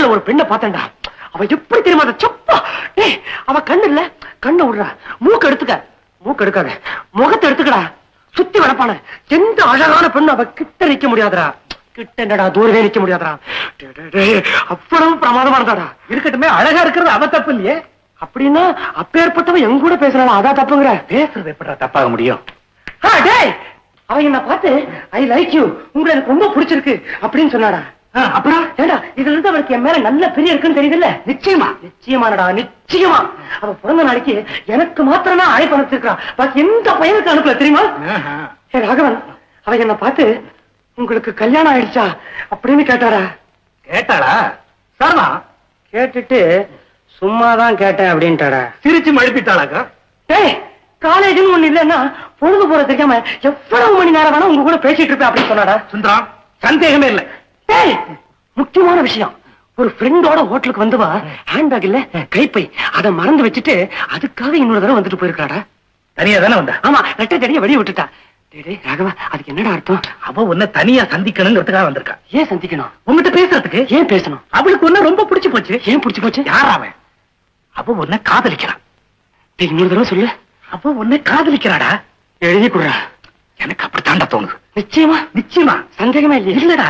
ஜன்னல்ல ஒரு பெண்ணை பார்த்தேன்டா. அவ எப்படி தெரியுமா சப்பா. அவ கண்ணு இல்ல, கண்ணை விடுறா. மூக்கு எடுத்துக்க, மூக்கு எடுக்காத, முகத்தை எடுத்துக்கடா. சுத்தி வளப்பான எந்த அழகான பெண்ணு அவ கிட்ட நிக்க முடியாதுடா. கிட்ட என்னடா, தூரவே நிக்க முடியாதுடா. அவ்வளவு பிரமாதமா இருந்தாடா. இருக்கட்டுமே, அழகா இருக்கிறது அவ தப்பு இல்லையே. அப்படின்னா அப்பேற்பட்டவன் எங்க கூட பேசுறாளா, அதான் தப்புங்கிற? பேசுறது எப்படா தப்பாக முடியும்? அவ என்ன பார்த்து ஐ லைக் யூ, உங்களை எனக்கு ரொம்ப பிடிச்சிருக்கு அப்படின்னு சொன்னாடா. அப்புறம் ஏடா, இதுல இருந்து அவளுக்கு என் மேல நல்ல பெரிய இருக்குன்னு தெரியுதுல்ல? நிச்சயமா நிச்சயமானடா, நிச்சயமா. அவ பிறந்த நாளைக்கு எனக்கு மாத்திரம் தான் அழைப்பு அனுப்பிச்சிருக்கா. பாக்கி எந்த பையனுக்கு அனுப்பல தெரியுமா? ஏ ராகவன், அவ என்ன பார்த்து உங்களுக்கு கல்யாணம் ஆயிடுச்சா அப்படின்னு கேட்டாரா? கேட்டாளா? சர்மா கேட்டுட்டு சும்மாதான் கேட்டேன் அப்படின்ட்டாடா. சிரிச்சு மழுப்பிட்டாளாக்கா? காலேஜ்னு ஒண்ணு இல்லன்னா பொழுது போற தெரியாம எவ்வளவு மணி நேரம் வேணா உங்க கூட பேசிட்டு இருப்பேன் அப்படின்னு சொன்னாடா. சுந்தரம், சந்தேகமே இல்லை. முக்கியமான விஷயம், ஒரு ஃப்ரெண்டோட ஹோட்டலுக்கு வந்துவா, ஹேண்ட்பேக் இல்ல கைப்பை, அதை மறந்து வச்சுட்டு அதுக்காக இன்னொரு தடவை வந்துட்டு போயிருக்காடா. தனியா தானே வந்தா? ஆமா, ரெட்டை தடிய வெளியே விட்டுட்டா. ராகவா, அதுக்கு என்னடா அர்த்தம்? அவ உன்னை தனியா சந்திக்கணுங்கிறதுக்காக வந்திருக்கா. ஏன் சந்திக்கணும்? உங்ககிட்ட பேசுறதுக்கு. ஏன் பேசணும்? அவளுக்கு உன்ன ரொம்ப பிடிச்சு போச்சு. ஏன் பிடிச்சு போச்சு? யார் அவன்? அவ உன்னை காதலிக்கிறான். இன்னொரு தடவை சொல்லு. அவ உன்னை காதலிக்கிறாடா. எழுதி கொடுறா. எனக்கு அப்படித்தாண்டா தோணுது. நிச்சயமா? நிச்சயமா, சந்தேகமே இல்லையா? இல்லடா.